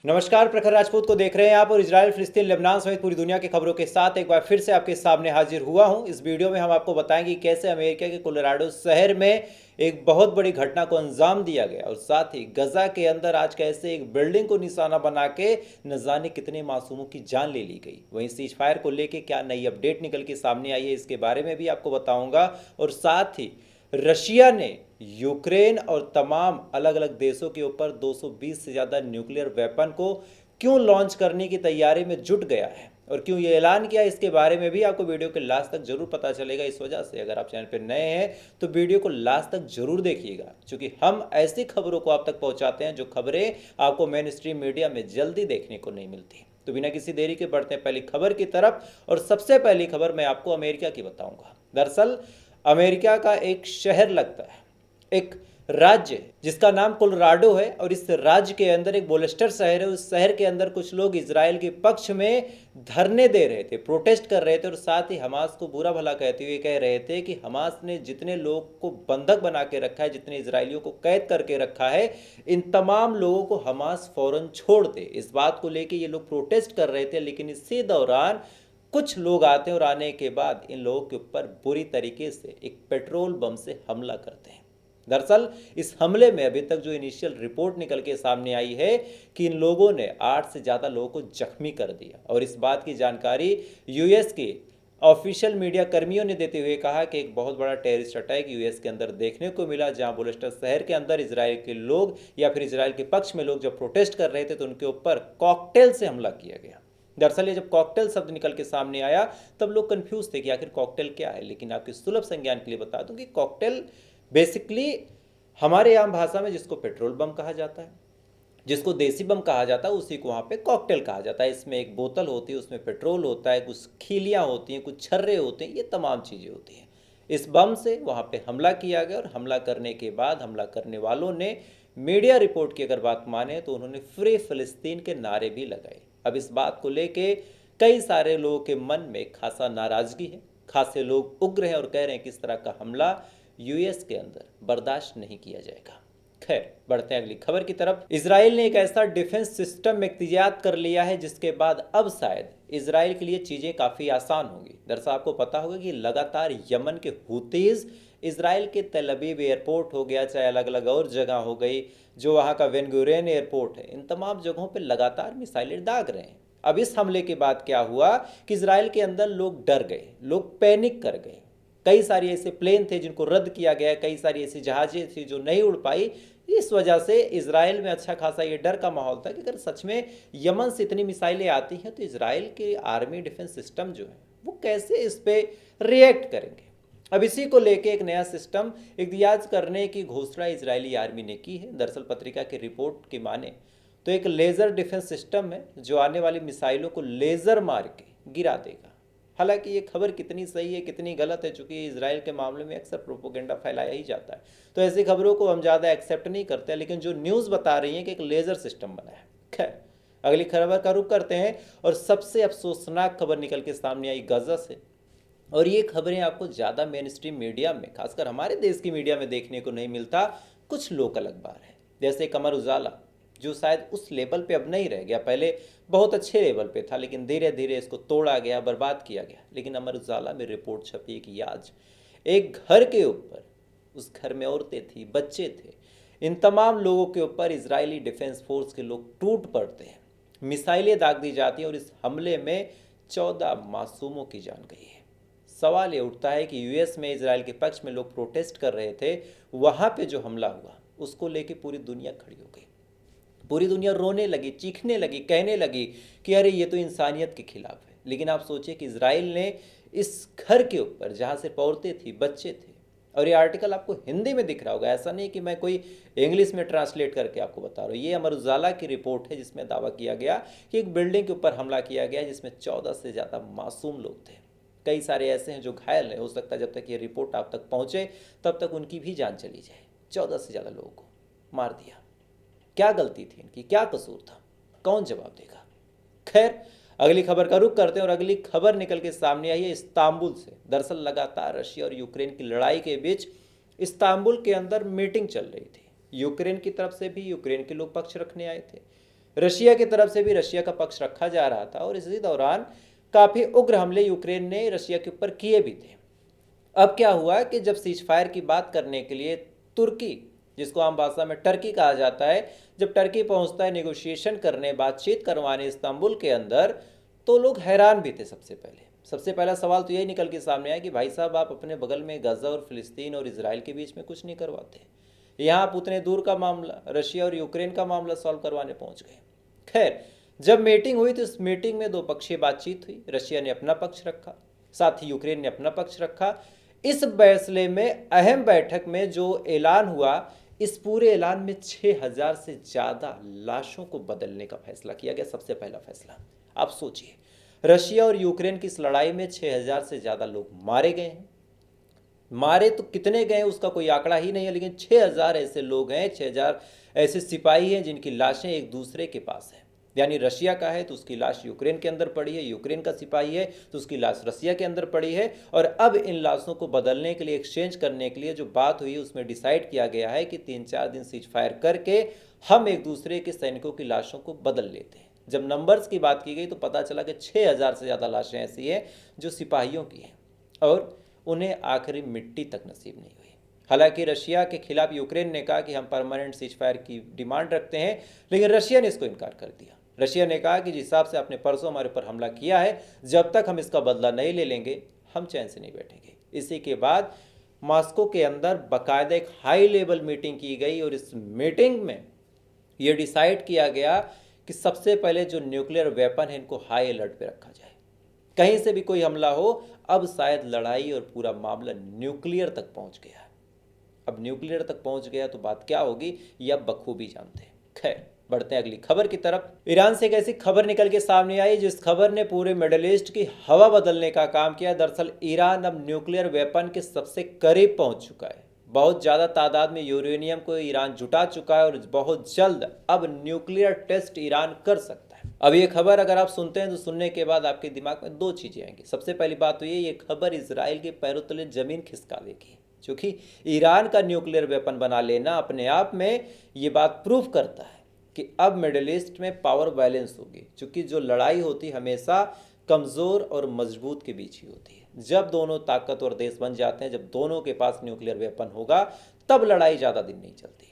नमस्कार, प्रखर राजपूत को देख रहे हैं आप और इजराइल, फिलिस्तीन, लेबनान समेत पूरी दुनिया की खबरों के साथ एक बार फिर से आपके सामने हाजिर हुआ हूं। इस वीडियो में हम आपको बताएंगे कि कैसे अमेरिका के कोलोराडो शहर में एक बहुत बड़ी घटना को अंजाम दिया गया और साथ ही गजा के अंदर आज कैसे एक बिल्डिंग को निशाना बना के न जाने कितने मासूमों की जान ले ली गई। वहीं सीज फायर को लेकर क्या नई अपडेट निकल के सामने आई है, इसके बारे में भी आपको बताऊंगा। और साथ ही रशिया ने यूक्रेन और तमाम अलग अलग देशों के ऊपर 220 से ज़्यादा न्यूक्लियर वेपन को क्यों लॉन्च करने की तैयारी में जुट गया है और क्यों ये ऐलान किया, इसके बारे में भी आपको वीडियो के लास्ट तक जरूर पता चलेगा। इस वजह से अगर आप चैनल पर नए हैं तो वीडियो को लास्ट तक जरूर देखिएगा, क्योंकि हम ऐसी खबरों को आप तक पहुंचाते हैं जो खबरें आपको मेन स्ट्रीम मीडिया में जल्दी देखने को नहीं मिलती। तो बिना किसी देरी के बढ़ते हैं पहली खबर की तरफ। और सबसे पहली खबर मैं आपको अमेरिका की बताऊंगा। दरअसल अमेरिका का एक शहर लगता है, एक राज्य जिसका नाम कोलोराडो है, और इस राज्य के अंदर एक बोलेस्टर शहर है। उस शहर के अंदर कुछ लोग इजराइल के पक्ष में धरने दे रहे थे, प्रोटेस्ट कर रहे थे और साथ ही हमास को बुरा भला कहते हुए कह रहे थे कि हमास ने जितने लोग को बंधक बना के रखा है, जितने इजरायलियों को कैद करके रखा है, इन तमाम लोगों को हमास फौरन छोड़ दे। इस बात को लेकर ये लोग प्रोटेस्ट कर रहे थे, लेकिन इसी दौरान कुछ लोग आते हैं और आने के बाद इन लोगों के ऊपर बुरी तरीके से एक पेट्रोल बम से हमला करते हैं। दरअसल इस हमले में अभी तक जो इनिशियल रिपोर्ट निकल के सामने आई है कि इन लोगों ने 8 से ज़्यादा लोगों को जख्मी कर दिया। और इस बात की जानकारी यूएस के ऑफिशियल मीडिया कर्मियों ने देते हुए कहा कि एक बहुत बड़ा टेररिस्ट अटैक यूएस के अंदर देखने को मिला, जहां बुलेस्टर शहर के अंदर इजराइल के लोग या फिर इजराइल के पक्ष में लोग जब प्रोटेस्ट कर रहे थे तो उनके ऊपर कॉकटेल से हमला किया गया। दरअसल ये जब कॉकटेल शब्द निकल के सामने आया तब लोग कंफ्यूज थे कि आखिर कॉकटेल क्या है, लेकिन आपके सुलभ संज्ञान के लिए बता दूं कि कॉकटेल बेसिकली हमारे आम भाषा में जिसको पेट्रोल बम कहा जाता है, जिसको देसी बम कहा जाता है, उसी को वहाँ पे कॉकटेल कहा जाता है। इसमें एक बोतल होती है, उसमें पेट्रोल होता है, कुछ खीलियाँ होती हैं, कुछ छर्रे होते हैं, ये तमाम चीज़ें होती हैं। इस बम से वहाँ पे हमला किया गया और हमला करने के बाद हमला करने वालों ने, मीडिया रिपोर्ट की अगर बात माने तो उन्होंने फ्री फिलिस्तीन के नारे भी लगाए। अब इस बात को लेके कई सारे लोगों के मन में खासा नाराजगी है, खासे लोग उग्र हैं और कह रहे हैं कि इस तरह का हमला यूएस के अंदर बर्दाश्त नहीं किया जाएगा। खैर, बढ़ते हैं अगली खबर की तरफ। इजराइल ने एक ऐसा डिफेंस सिस्टम इख्तियार कर लिया है जिसके बाद अब शायद इजराइल के लिए चीज़ें काफ़ी आसान होंगी। दरअसल आपको पता होगा कि लगातार यमन के हुतीज इजराइल के तेल अवीव एयरपोर्ट हो गया, चाहे अलग अलग और जगह हो गई, जो वहाँ का बेन गुरियन एयरपोर्ट है, इन तमाम जगहों पर लगातार मिसाइलें दाग रहे हैं। अब इस हमले के बाद क्या हुआ कि इजराइल के अंदर लोग डर गए, लोग पैनिक कर गए। कई सारे ऐसे प्लेन थे जिनको रद्द किया गया, कई सारी ऐसी जहाजें थी जो नहीं उड़ पाई। इस वजह से इजराइल में अच्छा खासा ये डर का माहौल था कि अगर सच में यमन से इतनी मिसाइलें आती हैं तो इजराइल के आर्मी डिफेंस सिस्टम जो है वो कैसे इस पर रिएक्ट करेंगे। अब इसी को लेके एक नया सिस्टम इख्तियार करने की घोषणा इजरायली आर्मी ने की है। दरअसल पत्रिका की रिपोर्ट की माने तो एक लेज़र डिफेंस सिस्टम है जो आने वाली मिसाइलों को लेज़र मार के गिरा देगा। हालांकि ये खबर कितनी सही है कितनी गलत है, चूंकि इजराइल के मामले में अक्सर प्रोपोगेंडा फैलाया ही जाता है, तो ऐसी खबरों को हम ज़्यादा एक्सेप्ट नहीं करते, लेकिन जो न्यूज़ बता रही है कि एक लेज़र सिस्टम बना है। खैर, अगली खबर का रुख करते हैं और सबसे अफसोसनाक खबर निकल के सामने आई गजा से। और ये खबरें आपको ज़्यादा मेन स्ट्रीम मीडिया में, खासकर हमारे देश की मीडिया में देखने को नहीं मिलता। कुछ लोकल अखबार है जैसे अमर उजाला, जो शायद उस लेवल पे अब नहीं रह गया, पहले बहुत अच्छे लेवल पे था लेकिन धीरे धीरे इसको तोड़ा गया, बर्बाद किया गया। लेकिन अमर उजाला में रिपोर्ट छपी कि आज एक घर के ऊपर, उस घर में औरतें थी, बच्चे थे, इन तमाम लोगों के ऊपर इजरायली डिफेंस फोर्स के लोग टूट पड़ते हैं, मिसाइलें दाग दी जाती हैं और इस हमले में 14 मासूमों की जान गई है। सवाल ये उठता है कि यूएस में इजराइल के पक्ष में लोग प्रोटेस्ट कर रहे थे, वहाँ पे जो हमला हुआ उसको लेके पूरी दुनिया खड़ी हो गई, पूरी दुनिया रोने लगी, चीखने लगी, कहने लगी कि अरे ये तो इंसानियत के खिलाफ है। लेकिन आप सोचिए कि इजराइल ने इस घर के ऊपर, जहाँ से औरतें थी, बच्चे थे, और ये आर्टिकल आपको हिंदी में दिख रहा होगा, ऐसा नहीं कि मैं कोई इंग्लिश में ट्रांसलेट करके आपको बता रहा हूँ, ये अमर उजाला की रिपोर्ट है जिसमें दावा किया गया कि एक बिल्डिंग के ऊपर हमला किया गया जिसमें 14 से ज़्यादा मासूम लोग थे। कई सारे ऐसे हैं जो घायल हैं, हो सकता है जब तक ये रिपोर्ट आप तक पहुँचे तब तक उनकी भी जान चली जाए। 14 से ज़्यादा लोगों को मार दिया। क्या गलती थी इनकी, क्या कसूर था, कौन जवाब देगा। खैर, अगली खबर का रुख करते हैं और अगली खबर निकल के सामने आई है इस्तांबुल से। दरअसल लगातार रशिया और यूक्रेन की लड़ाई के बीच इस्तांबुल के अंदर मीटिंग चल रही थी। यूक्रेन की तरफ से भी यूक्रेन के लोग पक्ष रखने आए थे, रशिया की तरफ से भी रशिया का पक्ष रखा जा रहा था और इसी दौरान काफ़ी उग्र हमले यूक्रेन ने रशिया के ऊपर किए भी थे। अब क्या हुआ कि जब सीज फायर की बात करने के लिए तुर्की, जिसको आम भाषा में टर्की कहा जाता है, जब टर्की पहुंचता है नेगोशिएशन करने, बातचीत करवाने इस्तांबुल के अंदर, तो लोग हैरान भी थे। सबसे पहला सवाल तो यही निकल के सामने आया कि भाई साहब, आप अपने बगल में गाजा और फिलिस्तीन और इजराइल के बीच में कुछ नहीं करवाते, यहाँ आप उतने दूर का मामला, रशिया और यूक्रेन का मामला सॉल्व करवाने पहुंच गए। खैर, जब मीटिंग हुई तो इस मीटिंग में दो पक्षीय बातचीत हुई। रशिया ने अपना पक्ष रखा, साथ ही यूक्रेन ने अपना पक्ष रखा। इस फैसले में, अहम बैठक में जो ऐलान हुआ, इस पूरे ऐलान में 6000 से ज़्यादा लाशों को बदलने का फैसला किया गया। सबसे पहला फैसला, आप सोचिए, रशिया और यूक्रेन की इस लड़ाई में 6000 से ज़्यादा लोग मारे गए हैं। मारे तो कितने गए उसका कोई आंकड़ा ही नहीं है, लेकिन 6000 ऐसे लोग हैं, 6000 ऐसे सिपाही हैं जिनकी लाशें एक दूसरे के पास हैं। यानी रशिया का है तो उसकी लाश यूक्रेन के अंदर पड़ी है, यूक्रेन का सिपाही है तो उसकी लाश रशिया के अंदर पड़ी है। और अब इन लाशों को बदलने के लिए, एक्सचेंज करने के लिए जो बात हुई, उसमें डिसाइड किया गया है कि 3-4 दिन सीज फायर करके हम एक दूसरे के सैनिकों की लाशों को बदल लेते हैं। जब नंबर्स की बात की गई तो पता चला कि 6000 से ज़्यादा लाशें ऐसी हैं जो सिपाहियों की हैं और उन्हें आखिरी मिट्टी तक नसीब नहीं हुई। हालांकि रशिया के खिलाफ यूक्रेन ने कहा कि हम परमानेंट सीज फायर की डिमांड रखते हैं, लेकिन रशिया ने इसको इनकार कर दिया। रशिया ने कहा कि जिस हिसाब से आपने परसों हमारे ऊपर हमला किया है, जब तक हम इसका बदला नहीं ले लेंगे, हम चैन से नहीं बैठेंगे। इसी के बाद मॉस्को के अंदर बाकायदा एक हाई लेवल मीटिंग की गई और इस मीटिंग में यह डिसाइड किया गया कि सबसे पहले जो न्यूक्लियर वेपन है, इनको हाई अलर्ट पे रखा जाए। कहीं से भी कोई हमला हो, अब शायद लड़ाई और पूरा मामला न्यूक्लियर तक पहुंच गया है। अब न्यूक्लियर तक पहुंच गया तो बात क्या होगी, ये अब बखूबी जानते हैं। खैर, बढ़ते हैं अगली खबर की तरफ। ईरान से एक ऐसी खबर निकल के सामने आई जिस खबर ने पूरे मिडिल ईस्ट की हवा बदलने का काम किया। दरअसल ईरान अब न्यूक्लियर वेपन के सबसे करीब पहुंच चुका है। बहुत ज़्यादा तादाद में यूरेनियम को ईरान जुटा चुका है और बहुत जल्द अब न्यूक्लियर टेस्ट ईरान कर सकता है। अब ये खबर अगर आप सुनते हैं तो सुनने के बाद आपके दिमाग में दो चीज़ें आएंगी। सबसे पहली बात तो ये खबर इजराइल के पैरों तले ज़मीन खिसका देगी, क्योंकि ईरान का न्यूक्लियर वेपन बना लेना अपने आप में ये बात प्रूव करता है कि अब मिडिल ईस्ट में पावर बैलेंस होगी। क्योंकि जो लड़ाई होती हमेशा कमज़ोर और मजबूत के बीच ही होती है। जब दोनों ताकतवर देश बन जाते हैं, जब दोनों के पास न्यूक्लियर वेपन होगा, तब लड़ाई ज़्यादा दिन नहीं चलती।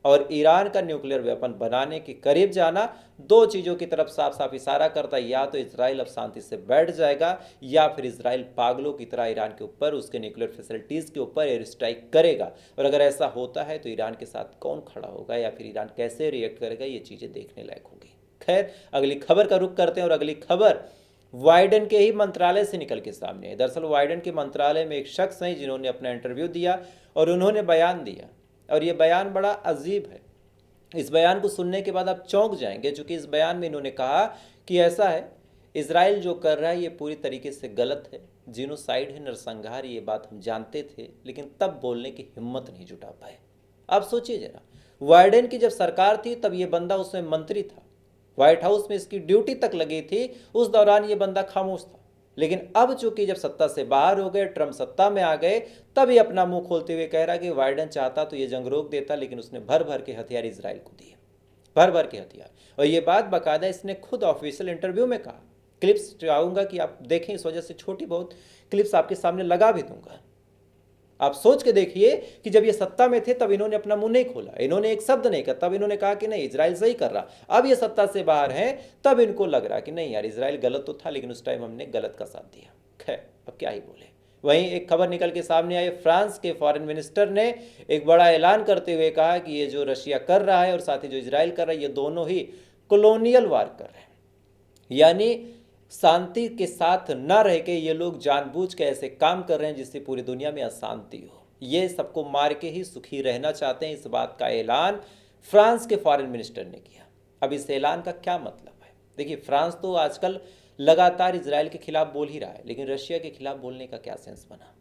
और ईरान का न्यूक्लियर वेपन बनाने के करीब जाना दो चीज़ों की तरफ साफ साफ इशारा करता है। या तो इजराइल अब शांति से बैठ जाएगा, या फिर इजराइल पागलों की तरह ईरान के ऊपर, उसके न्यूक्लियर फैसिलिटीज़ के ऊपर एयर स्ट्राइक करेगा। और अगर ऐसा होता है तो ईरान के साथ कौन खड़ा होगा या फिर ईरान कैसे रिएक्ट करेगा, ये चीज़ें देखने लायक होगी। खैर, अगली खबर का रुख करते हैं और अगली खबर वाइडन के ही मंत्रालय से निकल के सामने है। दरअसल वाइडन के मंत्रालय में एक शख्स हैं जिन्होंने अपना इंटरव्यू दिया और उन्होंने बयान दिया, और ये बयान बड़ा अजीब है। इस बयान को सुनने के बाद आप चौंक जाएंगे, क्योंकि इस बयान में इन्होंने कहा कि ऐसा है, इजराइल जो कर रहा है ये पूरी तरीके से गलत है, जीनोसाइड है, नरसंहार, ये बात हम जानते थे, लेकिन तब बोलने की हिम्मत नहीं जुटा पाए। आप सोचिए जरा, वाइडेन की जब सरकार थी तब ये बंदा उसमें मंत्री था, व्हाइट हाउस में इसकी ड्यूटी तक लगी थी, उस दौरान ये बंदा खामोश था। लेकिन अब चूंकि जब सत्ता से बाहर हो गए, ट्रम्प सत्ता में आ गए, तब ये अपना मुंह खोलते हुए कह रहा कि वाइडेन चाहता तो ये जंग रोक देता, लेकिन उसने भर भर के हथियार इजराइल को दिए, भर भर के हथियार। और ये बात बाकायदा इसने खुद ऑफिशियल इंटरव्यू में कहा। क्लिप्स चाहूँगा कि आप देखें, इस वजह से छोटी बहुत क्लिप्स आपके सामने लगा भी दूंगा। आप सोच के देखिए कि जब ये सत्ता में थे तब इन्होंने अपना मुंह नहीं खोला, इन्होंने एक शब्द नहीं कहा, तब इन्होंने कहा कि नहीं इजराइल सही कर रहा। अब ये सत्ता से बाहर हैं, तब इनको लग रहा कि नहीं यार, इजराइल गलत तो था, लेकिन उस टाइम हमने गलत का साथ दिया। खैर, अब क्या ही बोले। वहीं एक खबर निकल के सामने आई, फ्रांस के फॉरेन मिनिस्टर ने एक बड़ा ऐलान करते हुए कहा कि ये जो रशिया कर रहा है और साथ ही जो इजराइल कर रहा है, ये दोनों ही कॉलोनियल वार कर रहे हैं। यानी शांति के साथ न रह के ये लोग जानबूझ के ऐसे काम कर रहे हैं जिससे पूरी दुनिया में अशांति हो। ये सबको मार के ही सुखी रहना चाहते हैं। इस बात का ऐलान फ्रांस के फॉरेन मिनिस्टर ने किया। अब इस ऐलान का क्या मतलब है? देखिए, फ्रांस तो आजकल लगातार इजराइल के खिलाफ बोल ही रहा है, लेकिन रशिया के खिलाफ बोलने का क्या सेंस बना?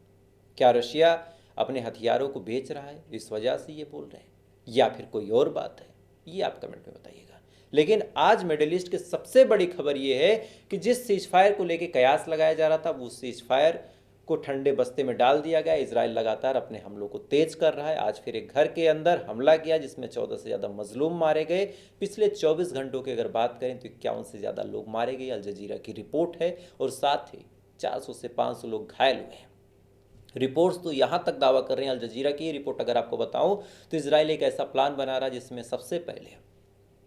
क्या रशिया अपने हथियारों को बेच रहा है, इस वजह से ये बोल रहे हैं, या फिर कोई और बात है? ये आप कमेंट में बताइएगा। लेकिन आज मिडिल ईस्ट की सबसे बड़ी खबर ये है कि जिस सीज फायर को लेकर कयास लगाया जा रहा था, वो सीज फायर को ठंडे बस्ते में डाल दिया गया। इजराइल लगातार अपने हमलों को तेज कर रहा है। आज फिर एक घर के अंदर हमला किया जिसमें 14 से ज़्यादा मजलूम मारे गए। पिछले 24 घंटों की अगर बात करें तो 51 से ज़्यादा लोग मारे गए, अल जजीरा की रिपोर्ट है। और साथ ही 400 से 500 लोग घायल हुए हैं। रिपोर्ट्स तो यहाँ तक दावा कर रहे हैं, अल जजीरा की रिपोर्ट अगर आपको बताऊं तो इजराइल एक ऐसा प्लान बना रहा है जिसमें सबसे पहले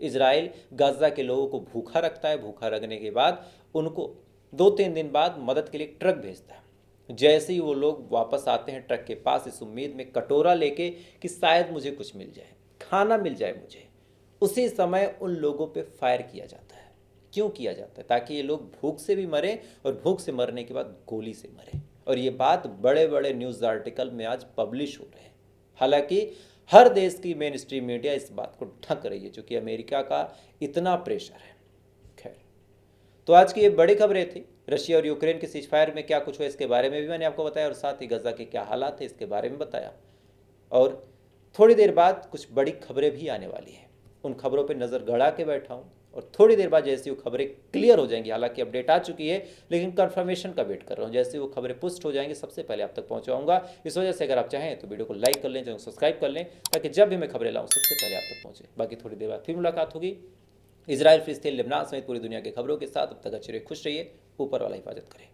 इजराइल गाजा के लोगों को भूखा रखता है। भूखा रखने के बाद उनको 2-3 दिन बाद मदद के लिए एक ट्रक भेजता है। जैसे ही वो लोग वापस आते हैं ट्रक के पास इस उम्मीद में कटोरा लेके कि शायद मुझे कुछ मिल जाए, खाना मिल जाए मुझे, उसी समय उन लोगों पे फायर किया जाता है। क्यों किया जाता है? ताकि ये लोग भूख से भी मरे और भूख से मरने के बाद गोली से मरे। और ये बात बड़े बड़े न्यूज़ आर्टिकल में आज पब्लिश हो रहे हैं। हालांकि हर देश की मेन स्ट्रीम मीडिया इस बात को ढक रही है क्योंकि अमेरिका का इतना प्रेशर है। खैर, तो आज की ये बड़ी खबरें थी। रशिया और यूक्रेन के सीजफायर में क्या कुछ हुआ इसके बारे में भी मैंने आपको बताया, और साथ ही गजा के क्या हालात थे इसके बारे में बताया। और थोड़ी देर बाद कुछ बड़ी खबरें भी आने वाली हैं, उन खबरों पर नज़र गड़ा के बैठा हूँ। और थोड़ी देर बाद जैसे वो खबरें क्लियर हो जाएंगी, हालांकि अपडेट आ चुकी है लेकिन कंफर्मेशन का वेट कर रहा हूँ, जैसे वो खबरें पुष्ट हो जाएंगी सबसे पहले आप तक पहुँचाऊँगा। इस वजह से अगर आप चाहें तो वीडियो को लाइक कर लें, चैनल को सब्सक्राइब कर लें, ताकि जब भी मैं खबरें लाऊँ सबसे पहले आप तक पहुँचे। बाकी थोड़ी देर बाद फिर मुलाकात होगी इजराइल, फिलिस्तीन, लेबनान समेत पूरी दुनिया की खबरों के साथ। अब तक अच्छे रहिए, खुश रहिए, ऊपर वाला हिफाजत करें।